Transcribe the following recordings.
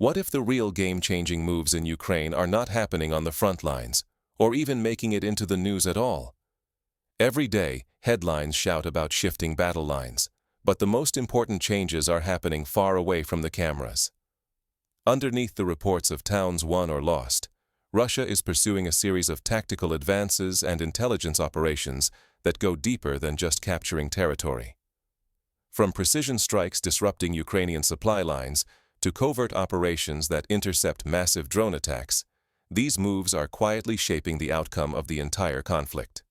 What if the real game-changing moves in Ukraine are not happening on the front lines, or even making it into the news at all? Every day, headlines shout about shifting battle lines, but the most important changes are happening far away from the cameras. Underneath the reports of towns won or lost, Russia is pursuing a series of tactical advances and intelligence operations that go deeper than just capturing territory. From precision strikes disrupting Ukrainian supply lines to covert operations that intercept massive drone attacks, these moves are quietly shaping the outcome of the entire conflict.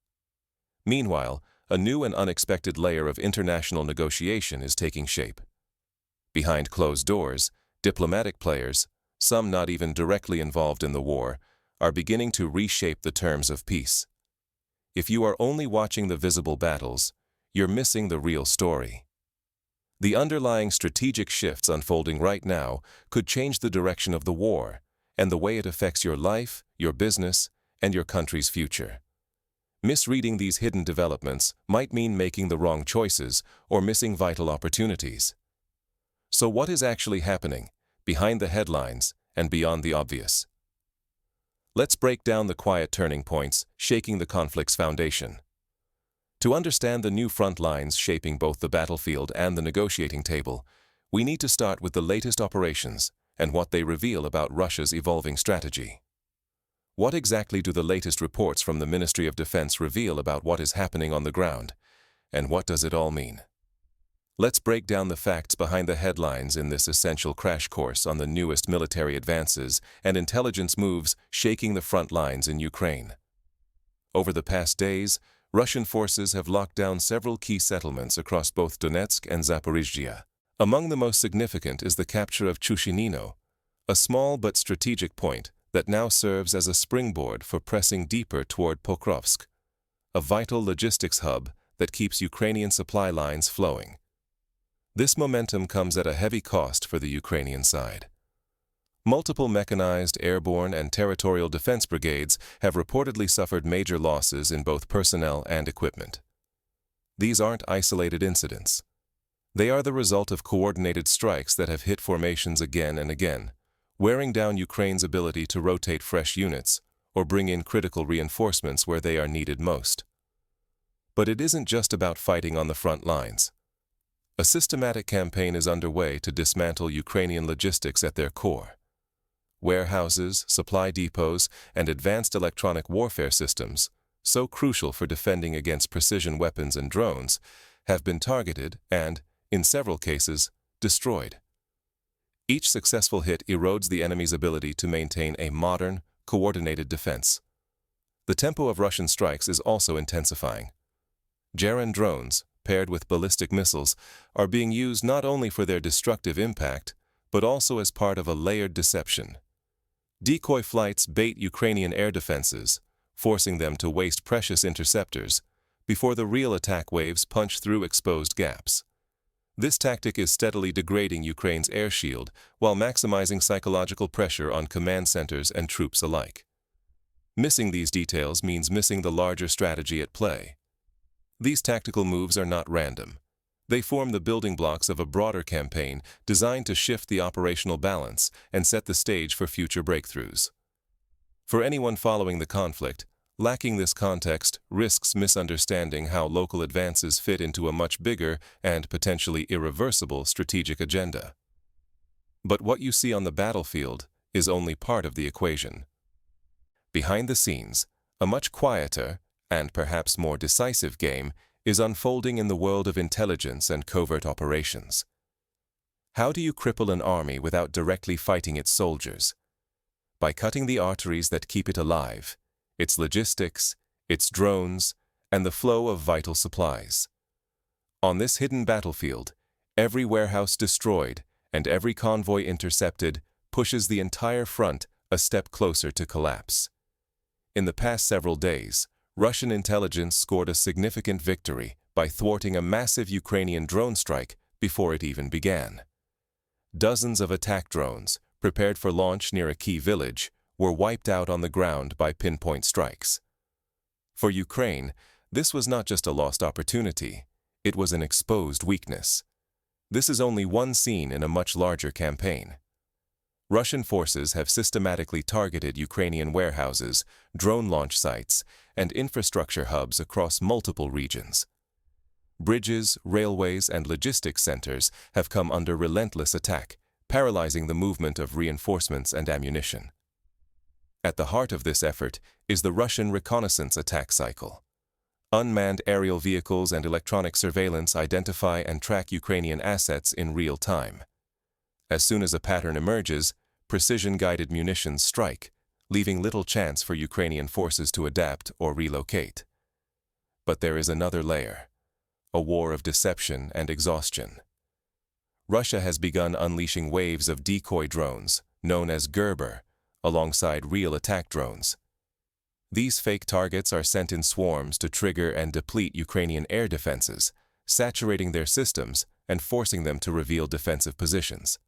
Meanwhile, a new and unexpected layer of international negotiation is taking shape. Behind closed doors, diplomatic players, some not even directly involved in the war, are beginning to reshape the terms of peace. If you are only watching the visible battles, you're missing the real story. The underlying strategic shifts unfolding right now could change the direction of the war and the way it affects your life, your business, and your country's future. Misreading these hidden developments might mean making the wrong choices or missing vital opportunities. So what is actually happening behind the headlines and beyond the obvious? Let's break down the quiet turning points shaking the conflict's foundation. To understand the new front lines shaping both the battlefield and the negotiating table, we need to start with the latest operations and what they reveal about Russia's evolving strategy. What exactly do the latest reports from the Ministry of Defense reveal about what is happening on the ground, and what does it all mean? Let's break down the facts behind the headlines in this essential crash course on the newest military advances and intelligence moves shaking the front lines in Ukraine. Over the past days, Russian forces have locked down several key settlements across both Donetsk and Zaporizhzhia. Among the most significant is the capture of Chushinino, a small but strategic point that now serves as a springboard for pressing deeper toward Pokrovsk, a vital logistics hub that keeps Ukrainian supply lines flowing. This momentum comes at a heavy cost for the Ukrainian side. Multiple mechanized, airborne, and territorial defense brigades have reportedly suffered major losses in both personnel and equipment. These aren't isolated incidents. They are the result of coordinated strikes that have hit formations again and again, wearing down Ukraine's ability to rotate fresh units or bring in critical reinforcements where they are needed most. But it isn't just about fighting on the front lines. A systematic campaign is underway to dismantle Ukrainian logistics at their core. Warehouses, supply depots, and advanced electronic warfare systems, so crucial for defending against precision weapons and drones, have been targeted and, in several cases, destroyed. Each successful hit erodes the enemy's ability to maintain a modern, coordinated defense. The tempo of Russian strikes is also intensifying. German drones, paired with ballistic missiles, are being used not only for their destructive impact, but also as part of a layered deception. Decoy flights bait Ukrainian air defenses, forcing them to waste precious interceptors before the real attack waves punch through exposed gaps. This tactic is steadily degrading Ukraine's air shield while maximizing psychological pressure on command centers and troops alike. Missing these details means missing the larger strategy at play. These tactical moves are not random. They form the building blocks of a broader campaign designed to shift the operational balance and set the stage for future breakthroughs. For anyone following the conflict, lacking this context risks misunderstanding how local advances fit into a much bigger and potentially irreversible strategic agenda. But what you see on the battlefield is only part of the equation. Behind the scenes, a much quieter and perhaps more decisive game is unfolding in the world of intelligence and covert operations. How do you cripple an army without directly fighting its soldiers? By cutting the arteries that keep it alive, its logistics, its drones, and the flow of vital supplies. On this hidden battlefield, every warehouse destroyed and every convoy intercepted pushes the entire front a step closer to collapse. In the past several days, Russian intelligence scored a significant victory by thwarting a massive Ukrainian drone strike before it even began. Dozens of attack drones, prepared for launch near a key village, were wiped out on the ground by pinpoint strikes. For Ukraine, this was not just a lost opportunity, it was an exposed weakness. This is only one scene in a much larger campaign. Russian forces have systematically targeted Ukrainian warehouses, drone launch sites, and infrastructure hubs across multiple regions. Bridges, railways, and logistics centers have come under relentless attack, paralyzing the movement of reinforcements and ammunition. At the heart of this effort is the Russian reconnaissance attack cycle. Unmanned aerial vehicles and electronic surveillance identify and track Ukrainian assets in real time. As soon as a pattern emerges, precision-guided munitions strike, leaving little chance for Ukrainian forces to adapt or relocate. But there is another layer, a war of deception and exhaustion. Russia has begun unleashing waves of decoy drones, known as Gerber, alongside real attack drones. These fake targets are sent in swarms to trigger and deplete Ukrainian air defenses, saturating their systems and forcing them to reveal defensive positions.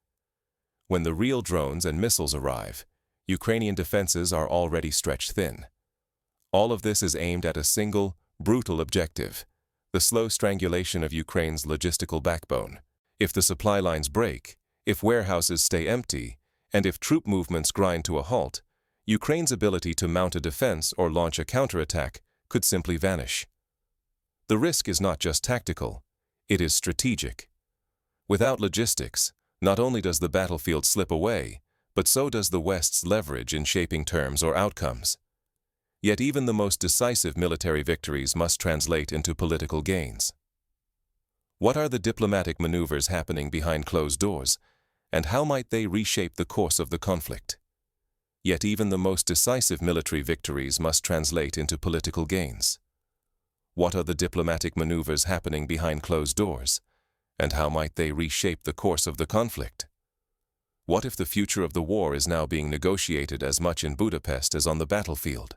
When the real drones and missiles arrive, Ukrainian defenses are already stretched thin. All of this is aimed at a single, brutal objective: the slow strangulation of Ukraine's logistical backbone. If the supply lines break, if warehouses stay empty, and if troop movements grind to a halt, Ukraine's ability to mount a defense or launch a counterattack could simply vanish. The risk is not just tactical, it is strategic. Without logistics, not only does the battlefield slip away, but so does the West's leverage in shaping terms or outcomes. Yet even the most decisive military victories must translate into political gains. What are the diplomatic maneuvers happening behind closed doors, and how might they reshape the course of the conflict? Yet even the most decisive military victories must translate into political gains. What are the diplomatic maneuvers happening behind closed doors, and how might they reshape the course of the conflict? What if the future of the war is now being negotiated as much in Budapest as on the battlefield?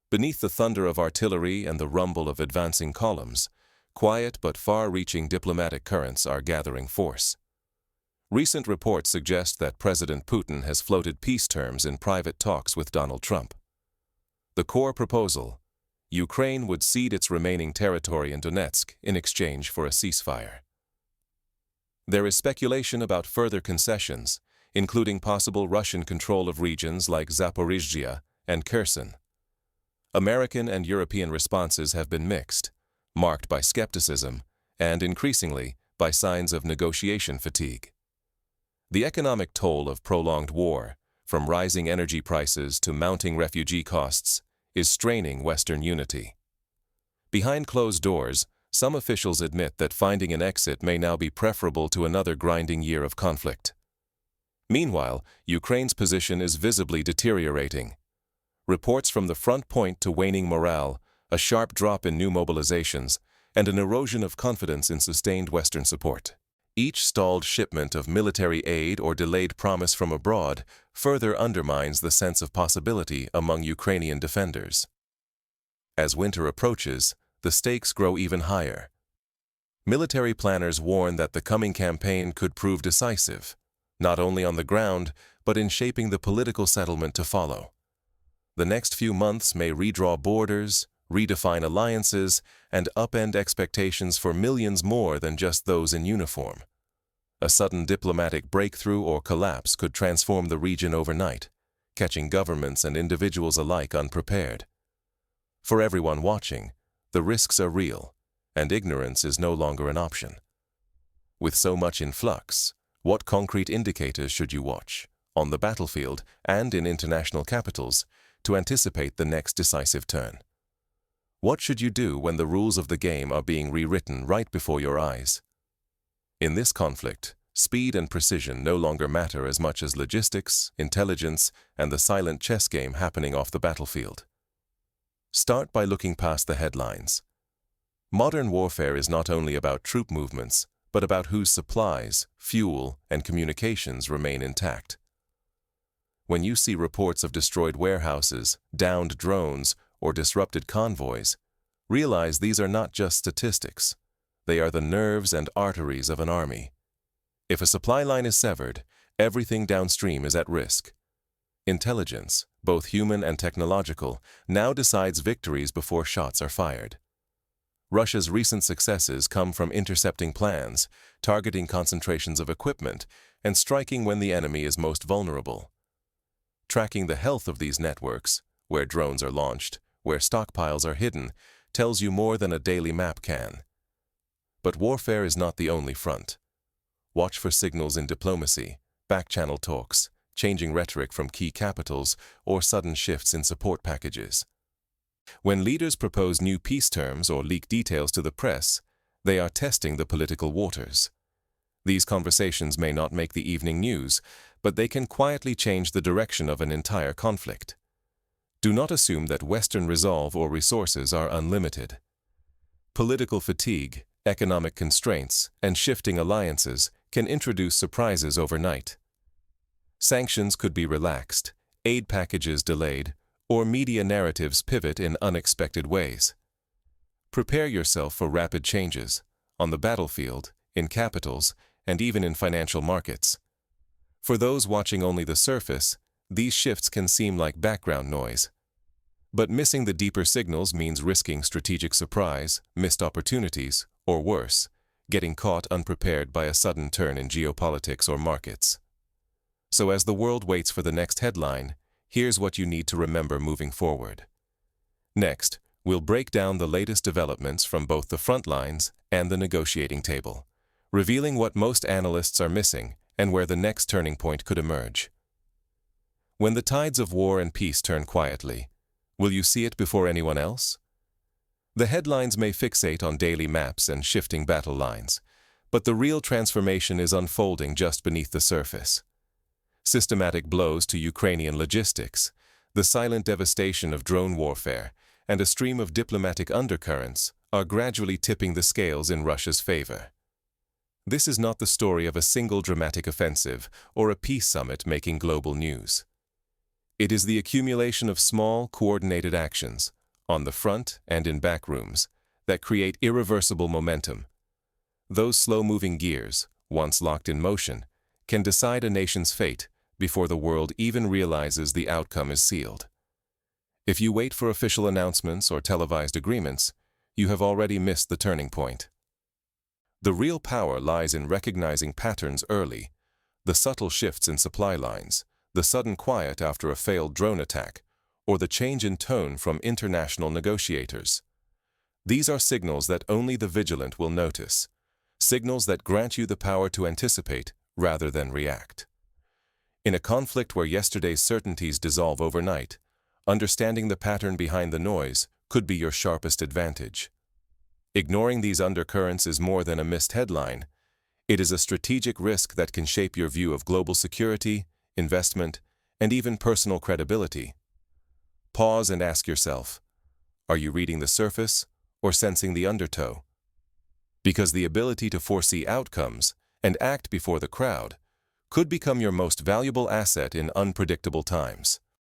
Beneath the thunder of artillery and the rumble of advancing columns, quiet but far-reaching diplomatic currents are gathering force. Recent reports suggest that President Putin has floated peace terms in private talks with Donald Trump. The core proposal: Ukraine would cede its remaining territory in Donetsk in exchange for a ceasefire. There is speculation about further concessions, including possible Russian control of regions like Zaporizhzhia and Kherson. American and European responses have been mixed, marked by skepticism and, increasingly, by signs of negotiation fatigue. The economic toll of prolonged war, from rising energy prices to mounting refugee costs, is straining Western unity. Behind closed doors, some officials admit that finding an exit may now be preferable to another grinding year of conflict. Meanwhile, Ukraine's position is visibly deteriorating. Reports from the front point to waning morale, a sharp drop in new mobilizations, and an erosion of confidence in sustained Western support. Each stalled shipment of military aid or delayed promise from abroad further undermines the sense of possibility among Ukrainian defenders. As winter approaches, the stakes grow even higher. Military planners warn that the coming campaign could prove decisive, not only on the ground, but in shaping the political settlement to follow. The next few months may redraw borders, redefine alliances, and upend expectations for millions more than just those in uniform. A sudden diplomatic breakthrough or collapse could transform the region overnight, catching governments and individuals alike unprepared. For everyone watching, the risks are real, and ignorance is no longer an option. With so much in flux, what concrete indicators should you watch, on the battlefield and in international capitals, to anticipate the next decisive turn? What should you do when the rules of the game are being rewritten right before your eyes? In this conflict, speed and precision no longer matter as much as logistics, intelligence, and the silent chess game happening off the battlefield. Start by looking past the headlines. Modern warfare is not only about troop movements, but about whose supplies, fuel, and communications remain intact. When you see reports of destroyed warehouses, downed drones, or disrupted convoys, realize these are not just statistics. They are the nerves and arteries of an army. If a supply line is severed, everything downstream is at risk. Intelligence, both human and technological, now decides victories before shots are fired. Russia's recent successes come from intercepting plans, targeting concentrations of equipment, and striking when the enemy is most vulnerable. Tracking the health of these networks, where drones are launched, where stockpiles are hidden, tells you more than a daily map can. But warfare is not the only front. Watch for signals in diplomacy, back-channel talks, changing rhetoric from key capitals, or sudden shifts in support packages. When leaders propose new peace terms or leak details to the press, they are testing the political waters. These conversations may not make the evening news, but they can quietly change the direction of an entire conflict. Do not assume that Western resolve or resources are unlimited. Political fatigue, economic constraints, and shifting alliances can introduce surprises overnight. Sanctions could be relaxed, aid packages delayed, or media narratives pivot in unexpected ways. Prepare yourself for rapid changes, on the battlefield, in capitals, and even in financial markets. For those watching only the surface, these shifts can seem like background noise. But missing the deeper signals means risking strategic surprise, missed opportunities, or worse, getting caught unprepared by a sudden turn in geopolitics or markets. So as the world waits for the next headline, here's what you need to remember moving forward. Next, we'll break down the latest developments from both the front lines and the negotiating table, revealing what most analysts are missing and where the next turning point could emerge. When the tides of war and peace turn quietly, will you see it before anyone else? The headlines may fixate on daily maps and shifting battle lines, but the real transformation is unfolding just beneath the surface. Systematic blows to Ukrainian logistics, the silent devastation of drone warfare, and a stream of diplomatic undercurrents are gradually tipping the scales in Russia's favor. This is not the story of a single dramatic offensive or a peace summit making global news. It is the accumulation of small, coordinated actions, on the front and in back rooms, that create irreversible momentum. Those slow-moving gears, once locked in motion, can decide a nation's fate before the world even realizes the outcome is sealed. If you wait for official announcements or televised agreements, you have already missed the turning point. The real power lies in recognizing patterns early, the subtle shifts in supply lines, the sudden quiet after a failed drone attack, or the change in tone from international negotiators. These are signals that only the vigilant will notice, signals that grant you the power to anticipate rather than react. In a conflict where yesterday's certainties dissolve overnight, understanding the pattern behind the noise could be your sharpest advantage. Ignoring these undercurrents is more than a missed headline. It is a strategic risk that can shape your view of global security, investment, and even personal credibility. Pause and ask yourself, are you reading the surface or sensing the undertow? Because the ability to foresee outcomes and act before the crowd could become your most valuable asset in unpredictable times.